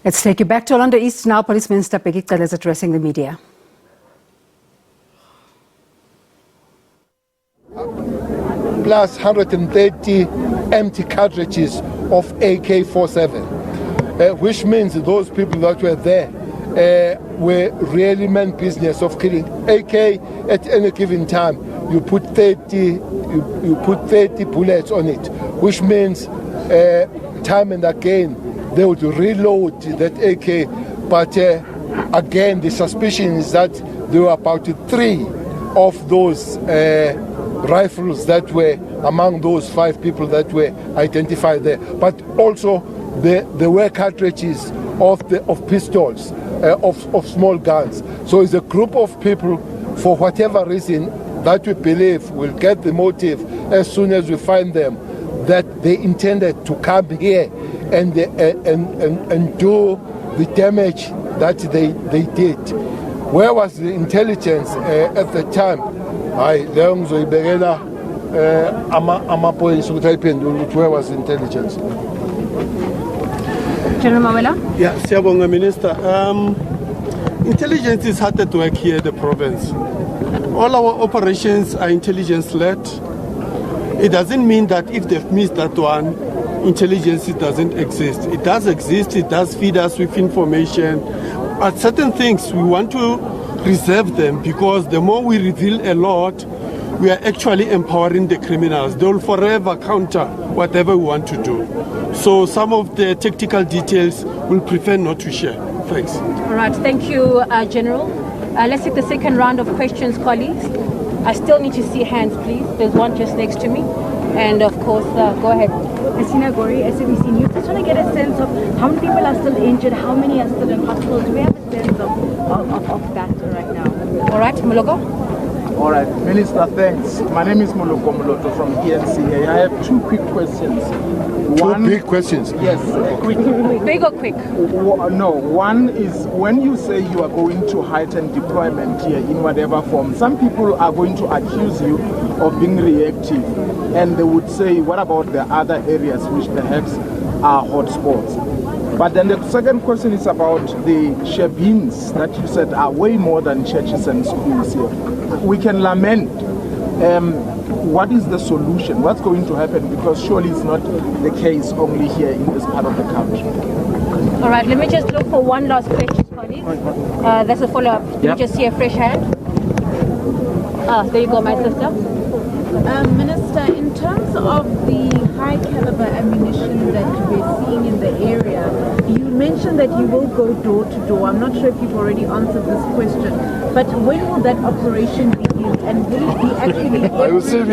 Let's take you back to Orlando East now. Police Minister Bheki Cele is addressing the media. Plus 130 empty cartridges of AK-47, which means those people that were there were really meant business of killing. AK at any given time, you put 30 bullets on it, which means time and again they would reload that AK. But again, the suspicion is that there were about 3 of those rifles that were among those 5 people that were identified there. But also there were cartridges of pistols, of small guns. So it's a group of people, for whatever reason, that we believe will get the motive as soon as we find them, that they intended to come here and do the damage that they did. Where was the intelligence at the time? Where was the intelligence? General Mawela? Yeah, Siyabonga Minister. Intelligence is hard at work here in the province. All our operations are intelligence-led. It doesn't mean that if they've missed that one, intelligence doesn't exist. It does exist, it does feed us with information. But certain things, we want to reserve them, because the more we reveal a lot, we are actually empowering the criminals. They will forever counter whatever we want to do. So some of the tactical details we'll prefer not to share. Thanks. All right, thank you, General. Let's take the second round of questions, colleagues. I still need to see hands, please. There's one just next to me. And of course, go ahead. Asina Gori, SABC News. Just want to get a sense of how many people are still injured, how many are still in hospital. Do we have a sense of that right now? All right, Mologo. All right, Minister, thanks. My name is Mologo Moloto from ENCA. I have 2 quick questions. Two big questions? Yes, quick. Big or quick? No, one is when you say you are going to heighten deployment here in whatever form, some people are going to accuse you of being reactive, and they would say, what about the other areas which perhaps are hotspots? But then the second question is about the shebeens that you said are way more than churches and schools here. We can lament. What is the solution? What's going to happen? Because surely it's not the case only here in this part of the country. All right, let me just look for one last question, colleagues. That's a follow-up. Let me just see a fresh hand. There you go, my sister. Minister, in terms of the high caliber ammunition that we're seeing in the area, you mentioned that you will go door to door. I'm not sure if you've already answered this question, but when will that operation begin? And will it be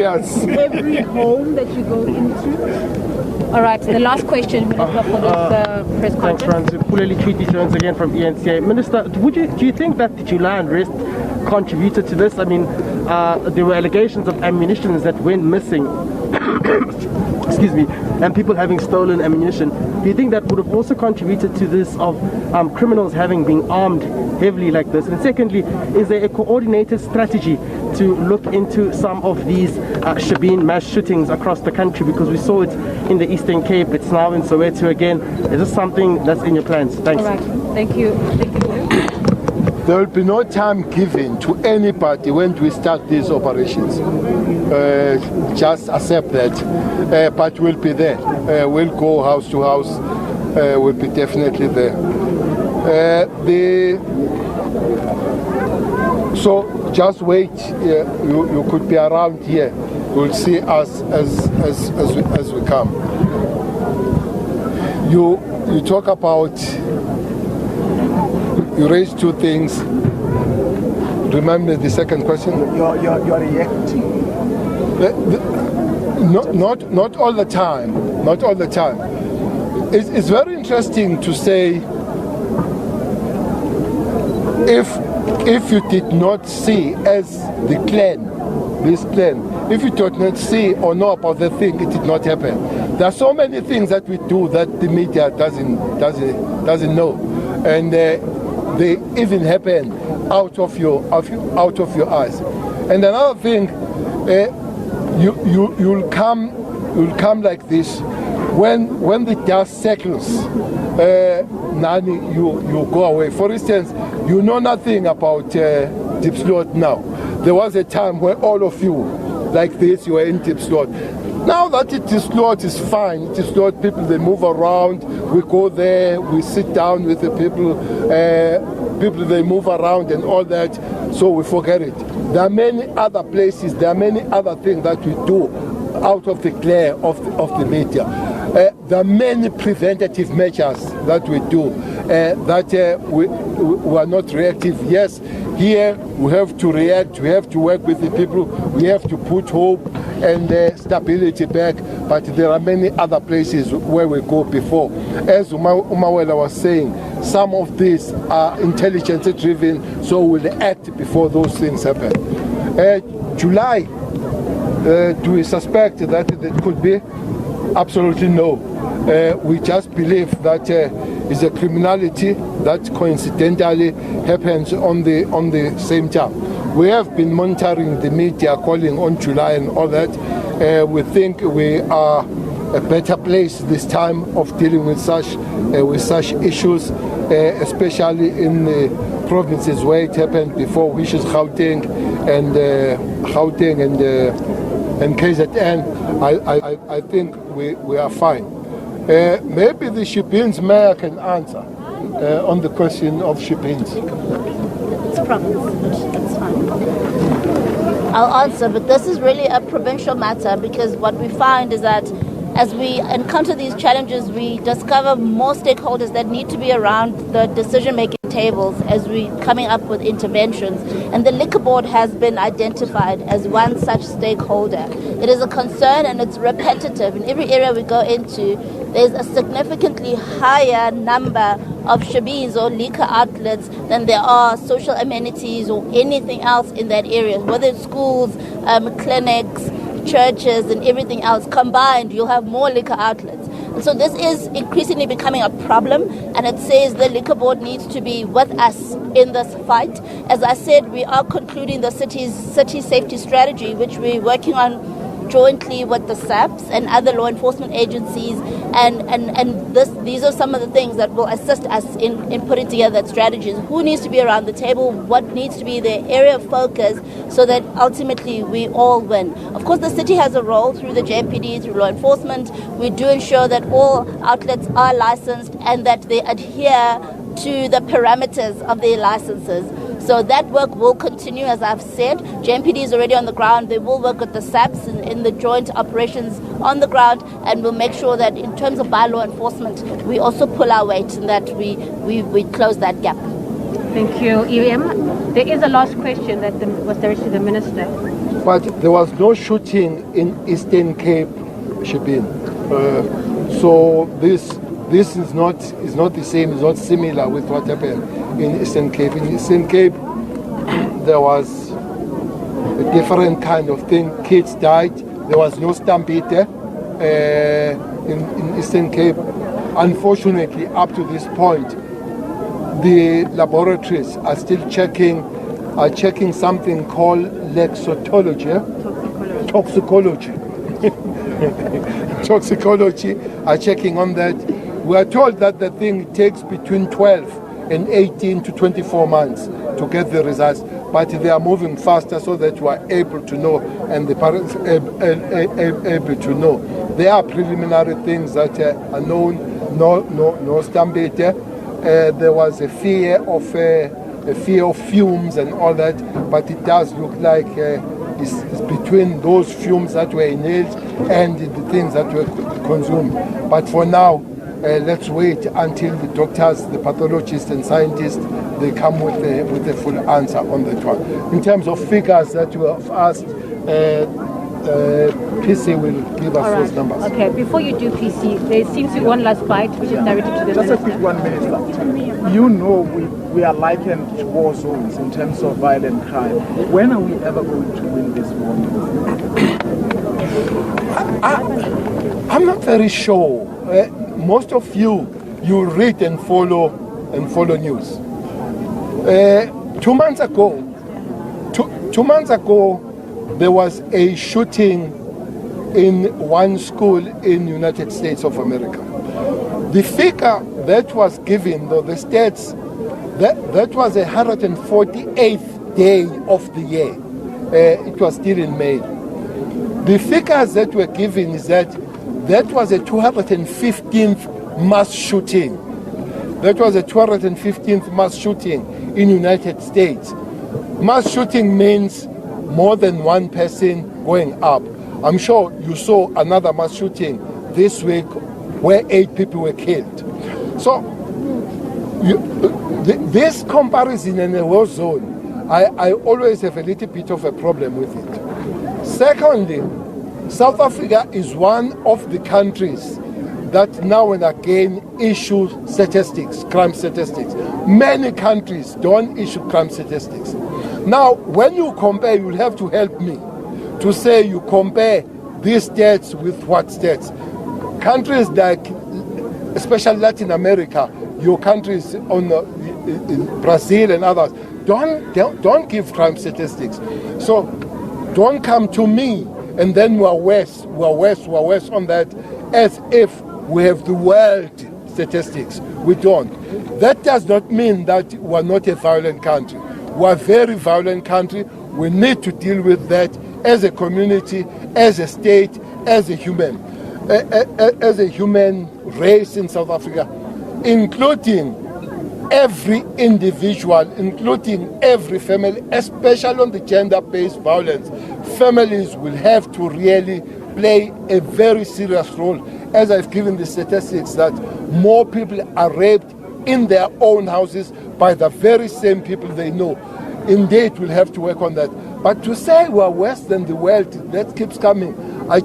actually every home that you go into? All right, the last question, Minister, for this press conference. Thanks, Francis. Puleli Tweety Jones again from ENCA. Minister, do you think that the July unrest contributed to this? I mean, there were allegations of ammunition that went missing, excuse me, and people having stolen ammunition. Do you think that would have also contributed to this of criminals having been armed heavily like this? And secondly, is there a coordinated strategy to look into some of these shebeen mass shootings across the country? Because we saw it in the Eastern Cape, it's now in Soweto again. Is this something that's in your plans? Thanks. All right, thank you. Thank you. There will be no time given to anybody when we start these operations. Just accept that. But we'll be there. We'll go house to house. We'll be definitely there. So just wait. You could be around here. You'll see us as we come. You talk about. You raised 2 things. Remember the second question? You're reacting. Not all the time. Not all the time. It's very interesting to say if you did not see as the clan, this clan, if you did not see or know about the thing, it did not happen. There are so many things that we do that the media doesn't know, and they even happen out of your eyes. And another thing, you'll come like this when the dust settles. none, you go away. For instance, you know nothing about Deep Slot now. There was a time where all of you, like this, you were in Deep Slot. Now that Deep Slot is fine, Deep Slot people, they move around, we go there, we sit down with the people, people they move around and all that, so we forget it. There are many other places, there are many other things that we do out of the glare of the media. There are many preventative measures that we do that we are not reactive. Yes, here we have to react, we have to work with the people, we have to put hope and stability back, but there are many other places where we go before. As Umawela was saying, some of these are intelligence driven, so we'll act before those things happen. July, do we suspect that it could be? Absolutely no. We just believe that it's a criminality that coincidentally happens on the same time. We have been monitoring the media calling on July and all that. We think we are a better place this time of dealing with such issues, especially in the provinces where it happened before, which is Gauteng and KZN. I think we are fine. Maybe the Shipins mayor can answer on the question of Shipins. It's a province. That's fine. I'll answer, but this is really a provincial matter, because what we find is that as we encounter these challenges, we discover more stakeholders that need to be around the decision-making tables as we coming up with interventions. And the Liquor Board has been identified as one such stakeholder. It is a concern and it's repetitive. In every area we go into, there's a significantly higher number of shebeens or liquor outlets than there are social amenities or anything else in that area, whether it's schools, clinics, churches and everything else combined. You'll have more liquor outlets. And so this is increasingly becoming a problem, and it says the Liquor Board needs to be with us in this fight. As I said, we are concluding the city safety strategy, which we're working on jointly with the SABC and other law enforcement agencies, and these are some of the things that will assist us in putting together that strategies. Who needs to be around the table, what needs to be the area of focus, so that ultimately we all win. Of course, the city has a role through the JPD, through law enforcement. We do ensure that all outlets are licensed and that they adhere to the parameters of their licenses. So that work will continue, as I've said. JMPD is already on the ground. They will work with the SABC in the joint operations on the ground, and we'll make sure that in terms of by law enforcement, we also pull our weight and that we close that gap. Thank you, EM. There is a last question that was directed to the Minister. But there was no shooting in Eastern Cape, Shibin. So this is not the same, it's not similar with what happened in Eastern Cape. In Eastern Cape, there was a different kind of thing. Kids died. There was no stampede in Eastern Cape. Unfortunately, up to this point, the laboratories are still checking something called toxicology are checking on that. We are told that the thing takes between 12 and 18 to 24 months to get the results, but they are moving faster so that we are able to know and the parents are able to know. There are preliminary things that are known, no stampede. There was a fear of fumes and all that, but it does look like it's between those fumes that were inhaled and the things that were consumed. But for now, let's wait until the doctors, the pathologists and scientists, they come with a full answer on that one. In terms of figures that you have asked, PC will give us those numbers. Okay, before you do PC, there seems to be one last bite which is directed to the Just Minister. a quick one, Minister. You know we are likened to war zones in terms of violent crime. When are we ever going to win this war? I'm not very sure. Most of you read and follow news. 2 months ago, 2 months ago, there was a shooting in one school in United States of America. The figure that was given, though, the stats, that was the 148th day of the year. It was still in May. The figures that were given is that was a 215th mass shooting. That was a 215th mass shooting in United States. Mass shooting means more than one person going up. I'm sure you saw another mass shooting this week where 8 people were killed. So this comparison in a war zone, I always have a little bit of a problem with it. Secondly, South Africa is one of the countries that now and again issue statistics, crime statistics. Many countries don't issue crime statistics. Now, when you compare, you'll have to help me to say you compare these stats with what stats. Countries like, especially Latin America, your countries in Brazil and others, don't give crime statistics. So don't come to me and then we're worse on that, as if we have the world statistics. We don't. That does not mean that we're not a violent country. We're a very violent country. We need to deal with that as a community, as a state, as a human race in South Africa, including every individual, including every family, especially on the gender-based violence. Families will have to really play a very serious role, as I've given the statistics that more people are raped in their own houses by the very same people they know. Indeed, we'll have to work on that. But to say we're worse than the world, that keeps coming. I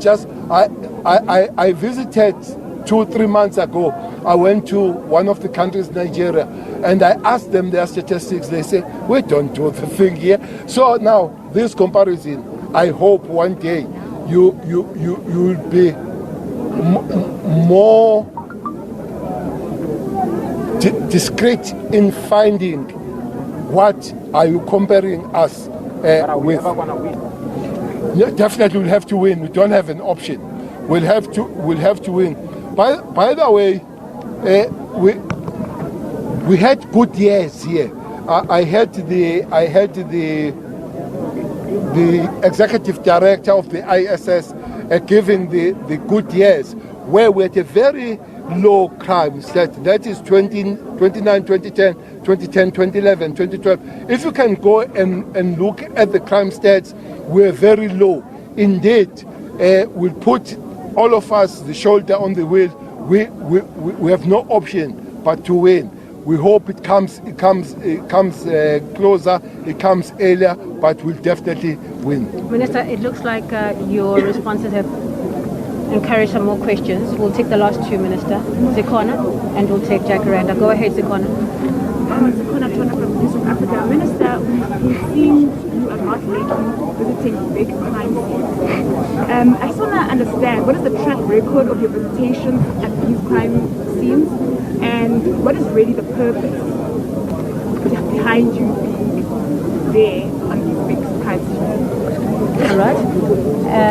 visited 2-3 months ago. I went to one of the countries, Nigeria, and I asked them their statistics. They say, we don't do the thing here. So now, this comparison, I hope one day you'll be more discreet in finding what are you comparing us with. Yeah, definitely we'll have to win. We don't have an option. We'll have to win. By the way, we had good years here. I had the executive director of the ISS giving the good years, where we had a very low crime stat. That is 2009, 2010, 2011, 2012. If you can go and look at the crime stats, we're very low. Indeed, we'll put all of us the shoulder on the wheel. We have no option but to win. We hope it comes closer, it comes earlier, but we'll definitely win. Minister, it looks like your responses have encouraged some more questions. We'll take the last 2, Minister. Zikona, and we'll take Jacaranda. Go ahead, Zikona. Zikona Tona from News of Africa. Minister, we've seen you are not visiting big crime scenes. I just want to understand, what is the track record of your visitations at these crime scenes? And what is really the purpose behind you being there on these big crime scenes? All right.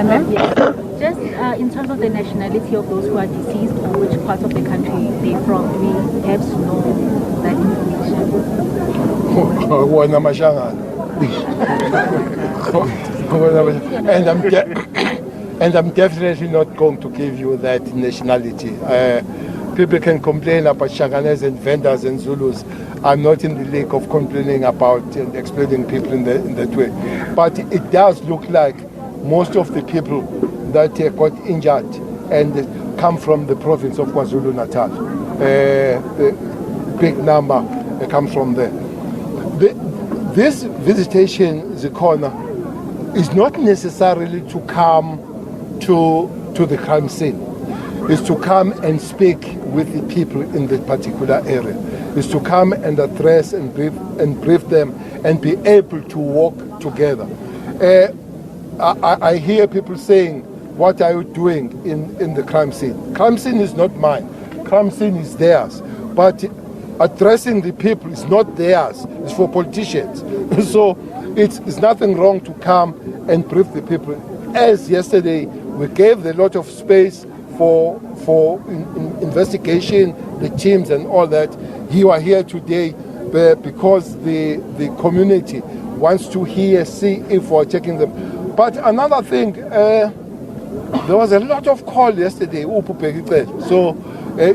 Ma'am? Yes. Just in terms of the nationality of those who are deceased or which part of the country they're from, we have to know that information. And I'm definitely not going to give you that nationality. People can complain about Shaganes and vendors and Zulus. I'm not in the league of complaining about and exploiting people in that way. But it does look like most of the people that got injured and come from the province of KwaZulu-Natal. The big number comes from there. This visitation, Zikona, is not necessarily to come to the crime scene. It's to come and speak with the people in that particular area. It's to come and address and brief them and be able to work together. I hear people saying, what are you doing in the crime scene? Crime scene is not mine. Crime scene is theirs. But addressing the people is not theirs. It's for politicians. So it's nothing wrong to come and brief the people. As yesterday, we gave a lot of space for investigation, the teams and all that. You are here today because the community wants to see if we're checking them. But another thing, there was a lot of call yesterday, Bheki Cele. So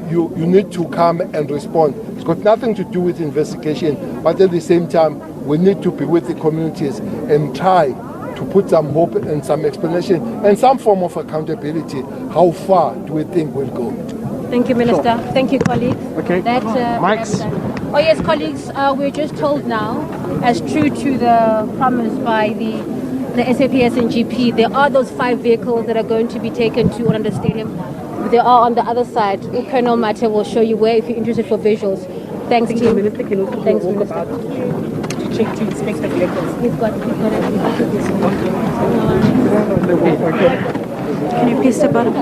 you need to come and respond. It's got nothing to do with investigation, but at the same time, we need to be with the communities and try to put some hope and some explanation and some form of accountability. How far do we think we'll go? Thank you, Minister. Thank you, colleagues. Okay. Mike's. Oh yes, colleagues, we're just told now, as true to the promise by the SAPS and GP, there are those 5 vehicles that are going to be taken to Orlando Stadium. They are on the other side. Colonel Mate will show you where if you're interested for visuals. Thanks, team. Minister can also Thanks, walk Minister. about to check to inspect the vehicles. We've got it. Can you please step out?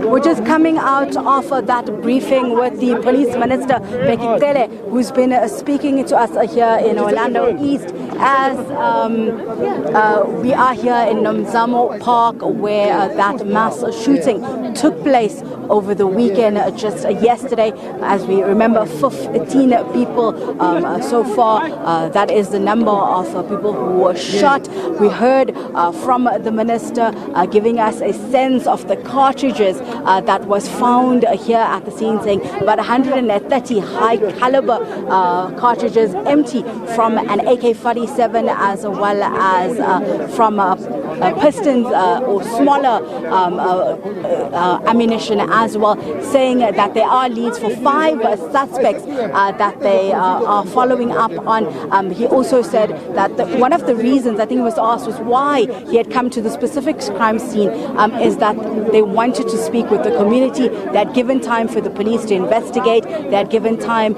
We're just coming out of that briefing with the Police Minister, Bheki Cele, who's been speaking to us here in Orlando East as we are here in Nomzamo Park, where that mass shooting took place over the weekend, just yesterday. As we remember, 15 people so far. That is the number of people who were shot. We heard from the minister giving us a sense of the cartridges that was found here at the scene, saying about 130 high caliber cartridges empty from an AK-47 as well as from pistons or smaller ammunition as well, saying that there are leads for 5 suspects that they are following up on. He also said that one of the reasons, I think he was asked, was why he had come to the specific crime scene is that they wanted to speak with the community. They had given time for the police to investigate. They had given time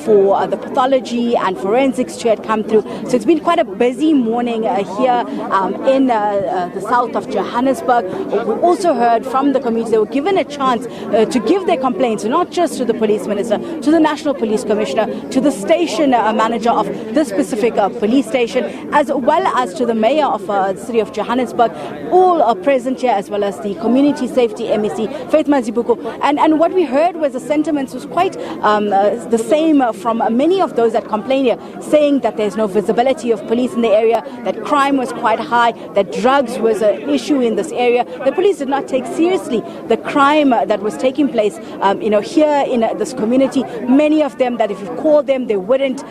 for the pathology and forensics to come through. So it's been quite a busy morning here in the south of Johannesburg. We also heard from the community they were given a chance to give their complaints, not just to the police minister, to the National Police Commissioner, to the station manager of this specific police station, as well as to the mayor of the city of Johannesburg, all are present here, as well as the community safety MEC, Faith Mazibuko. And what we heard was the sentiments was quite the same from many of those that complained here, saying that there's no visibility of police in the area, that crime was quite high, that drugs was an issue in this area. The police did not take seriously the crime that was taking place, here in this community. Many of them that if you called them, they wouldn't,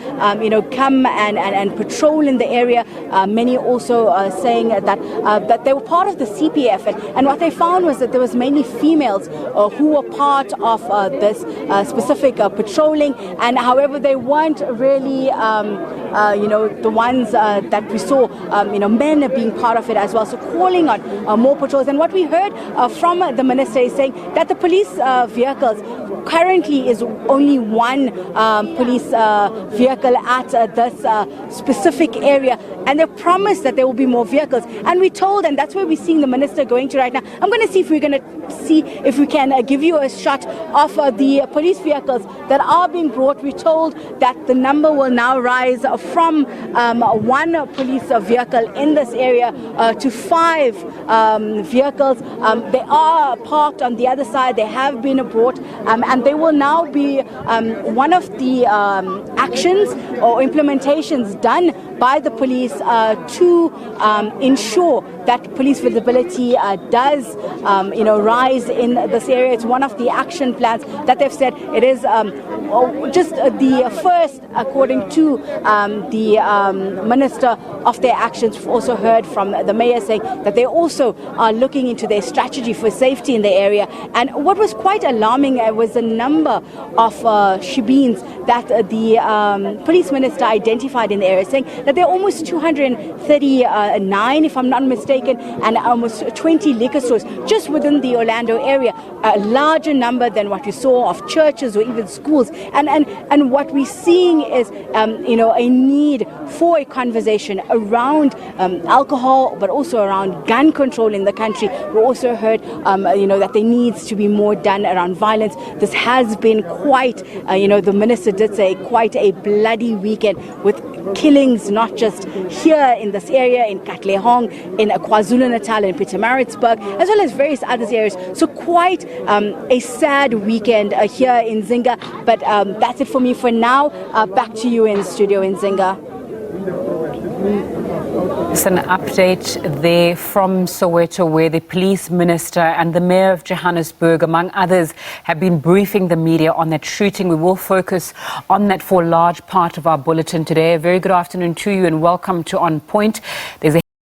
come and patrol in the area. Many also saying that they were part of the CPF, and what they found was that there was mainly females who were part of this specific patrolling, and however they weren't really, the ones that we saw, men being part of it as well. So calling on more patrols. And what we heard from the minister is saying that the police vehicles currently is only one police vehicle at this specific area, and they promised that there will be more vehicles. And we told, and that's where we're seeing the minister going to right now. I'm going to see if we can give you a shot of the police vehicles that are being brought. We're told that the number will now rise from one police vehicle in this area to 5 vehicles. They are parked on the other side. They have been brought, and they will now be one of the actions or implementations done by the police to ensure that police visibility does rise in this area. It's one of the action plans that they've said. It is just the first, according to the minister, of their actions. We've also heard from the mayor saying that they also are looking into their strategy for safety in the area. And what was quite alarming was the number of shebeens that the police minister identified in the area, saying that there are almost 239, if I'm not mistaken, and almost 20 liquor stores just within the Orlando area, a larger number than what we saw of churches or even schools. And what we're seeing is, a need for a conversation around alcohol, but also around gun control in the country. We also heard, that there needs to be more done around violence. This has been quite, the minister did say, quite a bloody weekend with killings not just here in this area, in Katlehong, in KwaZulu-Natal, in Pietermaritzburg, as well as various other areas. So quite a sad weekend here in Zinga. But that's it for me for now. Back to you in the studio in Zinga. It's an update there from Soweto, where the police minister and the mayor of Johannesburg, among others, have been briefing the media on that shooting. We will focus on that for a large part of our bulletin today. A very good afternoon to you and welcome to On Point. There's a